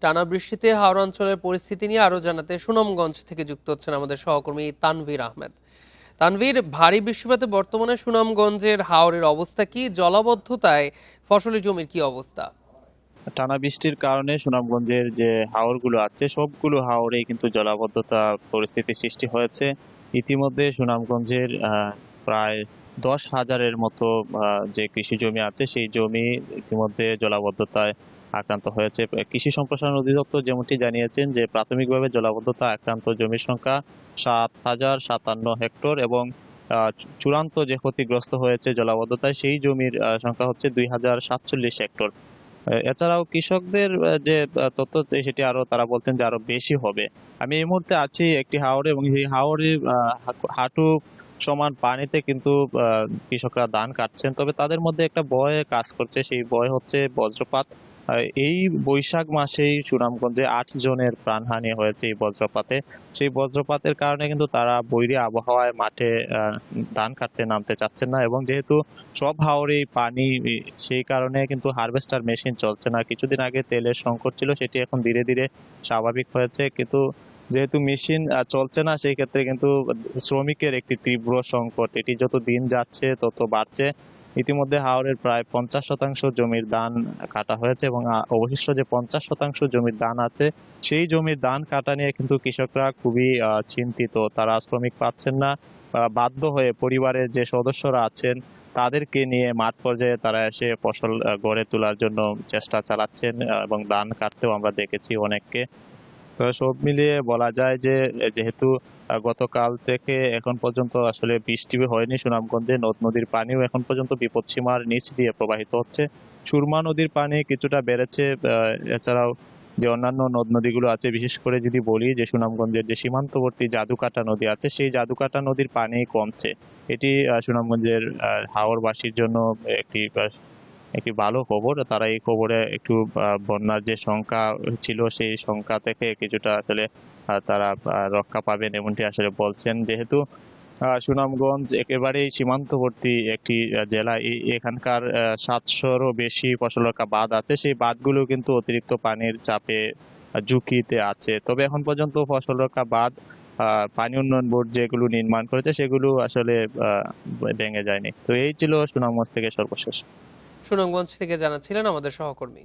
টানা বৃষ্টিতে হাওড় অঞ্চলের পরিস্থিতি নিয়ে আরো জানাতে সুনামগঞ্জ থেকে যুক্ত হচ্ছেন আমাদের সহকর্মী তানভীর আহমেদ। তানভীর, ভারী বৃষ্টিপাতে বর্তমানে সুনামগঞ্জের হাওরের অবস্থা কি? জলাবদ্ধতায় ফসলি জমির কি অবস্থা? টানা বৃষ্টির কারণে সুনামগঞ্জের যে হাওরগুলো আছে সবগুলো হাওরেই কিন্তু জলাবদ্ধতা পরিস্থিতির সৃষ্টি হয়েছে। ইতিমধ্যে সুনামগঞ্জের প্রায় 10,000-এর মতো যে কৃষি জমি আছে সেই জমি ইতিমধ্যে জলাবদ্ধতায় আক্রান্ত হয়েছে। কৃষি সম্প্রসারণ অধিদপ্তর যেমনটি জানিয়েছেন যে প্রাথমিকভাবে জলাবদ্ধতা আক্রান্ত জমির সংখ্যা 7,057 হেক্টর এবং চূড়ান্ত যে ক্ষতিগ্রস্ত হয়েছে জলাবদ্ধতায় সেই জমির সংখ্যা হচ্ছে 2,047 হেক্টর। এছাড়াও কৃষকদের যে তথ্য সেটি তারা বলছেন যে আরো বেশি হবে। আমি এই মুহূর্তে আছি একটি হাওরে এবং এই হাওরে হাঁটু সমান পানিতে কিন্তু কৃষকরা ধান কাটছেন, তবে তাদের মধ্যে একটা ভয় কাজ করছে, সেই ভয় হচ্ছে বজ্রপাত। এই বৈশাখ মাসেই সুনামগঞ্জে 8 জনের প্রাণহানি হয়েছে এই বজ্রপাতে। সেই বজ্রপাতের কারণে কিন্তু তারা বৈরী আবহাওয়ায় মাঠে ধান কাটতে নামতে চাচ্ছেন না, এবং যেহেতু সব হাওরেই পানি, সেই কারণে কিন্তু হারভেস্টার মেশিন চলছে না। কিছুদিন আগে তেলের সংকট ছিল, সেটি এখন ধীরে ধীরে স্বাভাবিক হয়েছে, কিন্তু যেহেতু মেশিন চলছে না সেই ক্ষেত্রে কিন্তু শ্রমিকের একটি তীব্র সংকট, এটি যত দিন যাচ্ছে তত বাড়ছে। ইতিমধ্যে হাওরের প্রায় 50% জমির ধান কাটা হয়েছে এবং অবশিষ্ট যে 50% জমির ধান আছে সেই জমির ধান কাটা নিয়ে কিন্তু কৃষকরা খুবই চিন্তিত। তারা শ্রমিক পাচ্ছেন না, বাধ্য হয়ে পরিবারের যে সদস্যরা আছেন তাদেরকে নিয়ে মাঠ পর্যায়ে তারা এসে ফসল গড়ে তোলার জন্য চেষ্টা চালাচ্ছেন, এবং ধান কাটতেও আমরা দেখেছি অনেককে। তো সব মিলিয়ে বলা যায় যে যেহেতু গতকাল থেকে এখন পর্যন্ত আসলে বৃষ্টি হয়নি সুনামগঞ্জে, নদ নদীর পানিও এখন পর্যন্ত বিপদসীমার নিচ দিয়ে প্রবাহিত হচ্ছে। সুরমা নদীর পানি কিছুটা বেড়েছে। এছাড়াও যে অন্যান্য নদ নদীগুলো আছে, বিশেষ করে যদি বলি যে সুনামগঞ্জের যে সীমান্তবর্তী জাদুকাটা নদী আছে সেই জাদুকাটা নদীর পানি কমছে। এটি সুনামগঞ্জের হাওরবাসীর জন্য একটি একটি ভালো খবর। তারা এই খবরে একটু বন্যার যে সংখ্যা ছিল সেই সংখ্যা থেকে কিছুটা আসলে তারা রক্ষা পাবেন এমনটি আসলে বলছেন। যেহেতু সুনামগঞ্জ একেবারেই সীমান্তবর্তী একটি জেলা, এখানকার 700-রও বেশি ফসলরক্ষা বাঁধ আছে, সেই বাঁধগুলো কিন্তু অতিরিক্ত পানির চাপে ঝুঁকিতে আছে। তবে এখন পর্যন্ত ফসলরক্ষা বাঁধ পানি উন্নয়ন বোর্ড যেগুলো নির্মাণ করেছে সেগুলো আসলে ভেঙে যায়নি। তো এই ছিল সুনামগঞ্জ থেকে সর্বশেষ। সুনামগঞ্জ থেকে জানাচ্ছিলেন আমাদের সহকর্মী।